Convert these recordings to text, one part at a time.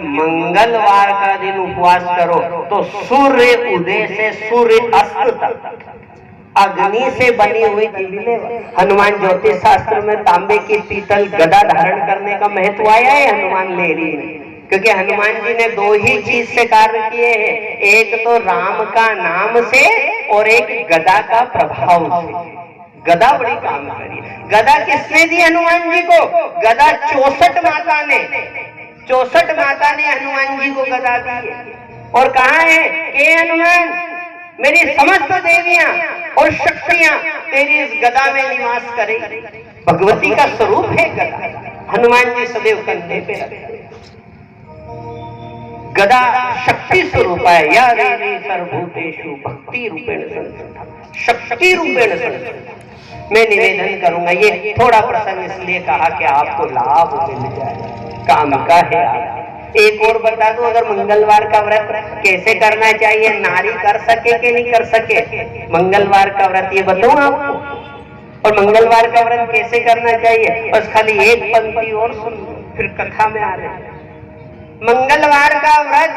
मंगलवार का दिन उपवास करो तो सूर्य उदय से सूर्य अस्त तक अग्नि से बनी हुई चीजें। हनुमान ज्योतिष शास्त्र में तांबे की पीतल गदा धारण करने का महत्व आया है हनुमान लेरी में, क्योंकि हनुमान जी ने दो ही चीज से कार्य किए हैं, एक तो राम का नाम से और एक गदा का प्रभाव से। गदा बड़ी काम करी। गदा किसने दी हनुमान जी को? गदा 64 माता ने 64 माता ने हनुमान जी को गदा दी है। और कहा है कि हनुमान मेरी समस्त देवियां और शक्तियां तेरी इस गदा में निवास करें। भगवती का स्वरूप है गदा। हनुमान जी सदैव कंधे पे रखते। गदा शक्ति स्वरूप है। या देवी सर्वभूतेषु भक्ति रूपेण संस्थिता, शक्ति रूपेण संस्थिता। मैं निवेदन करूंगा, ये थोड़ा प्रसंग इसलिए कहा कि आपको लाभ मिल जाए, काम का है। एक और बता दूं, अगर मंगलवार का व्रत कैसे करना चाहिए, नारी कर सके कि नहीं कर सके मंगलवार का व्रत, ये बताऊं आपको। और मंगलवार का व्रत कैसे करना चाहिए, बस खाली एक पंक्ति और सुन, फिर कथा में आ रहे। मंगलवार का व्रत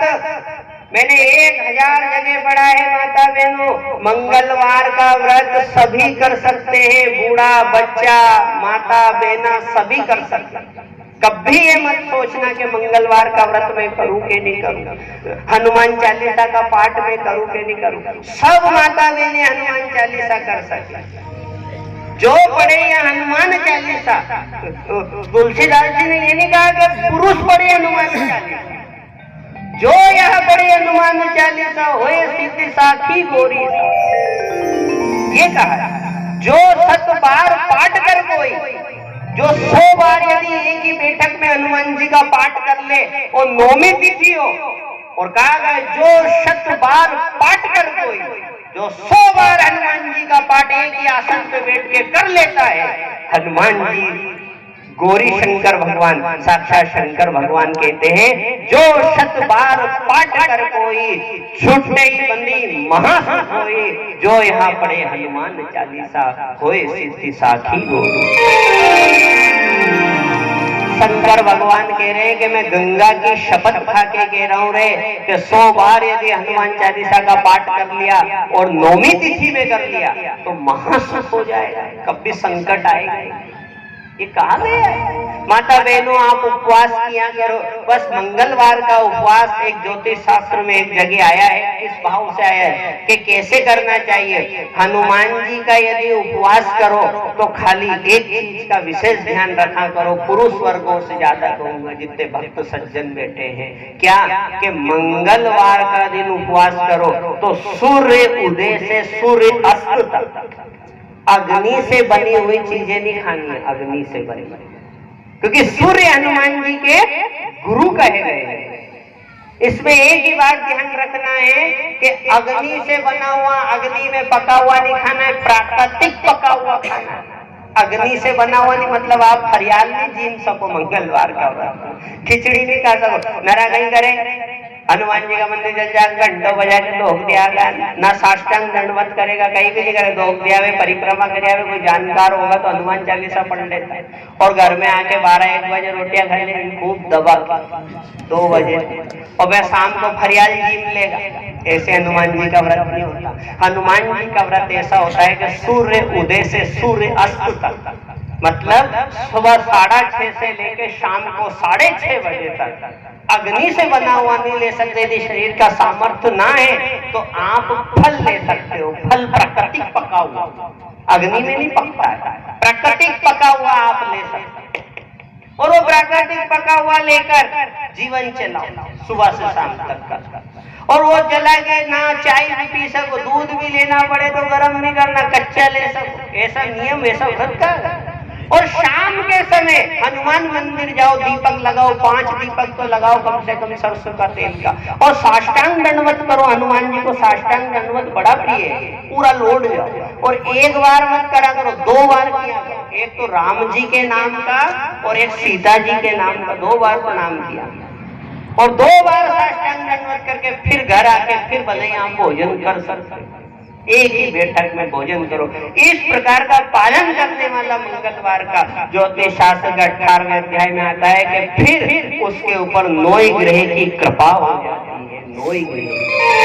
मैंने 1000 जगह पढ़ा है माता बहनों। मंगलवार का व्रत सभी कर सकते हैं, बूढ़ा बच्चा माता बहना सभी कर सकते हैं। कभी ये मत सोचना कि मंगलवार का व्रत मैं करूं कि नहीं करूं, हनुमान चालीसा का पाठ मैं करूं कि नहीं करूं। सब माता बहनें हनुमान चालीसा कर सकती। जो पढ़े या हनुमान चालीसा, तुलसीदास जी ने ये नहीं कहा कि पुरुष पढ़े हनुमान चालीसा, जो यह पढ़े हनुमान चालीसा होए सिद्धि साखी गोरी। ये कहा जो 7 बार पाठ कर कोई, जो 100 बार यदि एक ही बैठक में हनुमान जी का पाठ कर ले और 9वीं तिथि हो, और कहा गया जो 100 बार पाठ कर कोई, जो 100 बार हनुमान जी का पाठ एक ही आसन पे बैठ के कर लेता है, हनुमान जी गौरी शंकर भगवान साक्षात शंकर भगवान कहते हैं जो 100 बार पाठ कर कोई, छूटने ही बंदी महासुख होई, जो यहाँ पढ़े हनुमान चालीसा होए सिद्धि साखी गोरी। शंकर भगवान कह रहे हैं कि मैं गंगा की शपथ खा के कह रहा हूं रे कि 100 बार यदि हनुमान चालीसा का पाठ कर लिया और 9वीं तिथि में कर लिया तो महासुख हो जाएगा, कभी संकट आएगा। ये कहा गया है। माता बहनों आप उपवास किया करो। बस मंगलवार का उपवास एक ज्योतिष शास्त्र में एक जगह आया है, इस भाव से आया है कि कैसे करना चाहिए। हनुमान जी का यदि उपवास करो तो खाली एक चीज का विशेष ध्यान रखा करो, पुरुष वर्गों से ज्यादा कहूंगा जितने भक्त सज्जन बैठे हैं, क्या कि मंगलवार का दिन उपवास करो तो सूर्य उदय से सूर्य अस्त तक अग्नि से बनी हुई चीजें नहीं खानी है, अग्नि से बनी, क्योंकि सूर्य हनुमान जी के गुरु कहे गए हैं। इसमें एक ही बात ध्यान रखना है कि अग्नि से बना हुआ, अग्नि में पका हुआ नहीं खाना है, प्राकृतिक पका हुआ खाना है। अग्नि से बना हुआ नहीं मतलब आप फरियाल नहीं जीन सको मंगलवार का व्रत, खिचड़ी नहीं खा सको, नरा नहीं करे। हनुमान जी का मंदिर चल जाएगा, घंटों बजा के धोख दिया गया, ना साष्टांग दंडवत करेगा, कहीं भी नहीं करे, धोख दिया हुए परिक्रमा करिया हुए। कोई जानकार होगा तो हनुमान चालीसा पढ़ लेता है और घर में आके 12-1 बजे रोटियां खा ले, खूब दबा 2 बजे, और वह शाम को फरियाल जीम लेगा। ऐसे हनुमान जी का व्रत नहीं होता। हनुमान जी का व्रत ऐसा होता है कि सूर्य उदय से सूर्य अस्त तक, मतलब सुबह 6:30 से लेकर शाम को 6:30 बजे तक अग्नि से बना हुआ नहीं ले सकते। यदि शरीर का सामर्थ्य ना है तो आप फल ले सकते हो, फल प्राकृतिक पका हुआ, अग्नि में नहीं पकता है, प्राकृतिक पका हुआ आप ले सकते हो। और वो प्राकृतिक पका हुआ लेकर जीवन चलाओ सुबह से शाम तक का। और वो चला के ना चाय भी पी सको, दूध भी लेना पड़े तो गर्म नहीं करना, कच्चा ले सको, ऐसा नियम ऐसा व्रत का। और शाम के समय हनुमान मंदिर जाओ, दीपक लगाओ, 5 दीपक तो लगाओ कम से कम सरसों का तेल का, और साष्टांग दंडवत करो। हनुमान जी को साष्टांग दंडवत बड़ा प्रिय है, पूरा लोड जाओ। और एक बार मत करा करो, 2 बार किया करो, एक तो राम जी के नाम का और एक सीता जी के नाम का, 2 बार प्रणाम किया और 2 बार साष्टांग दंडवत करके फिर घर आके फिर भले आप भोजन कर सकते। एक ही बैठक में भोजन करो। इस प्रकार का पालन करने वाला मंगलवार का ज्योतिष शास्त्र का 18वें अध्याय में आता है कि फिर उसके ऊपर 9 ग्रह की कृपा हो जाती है। 9 ग्रह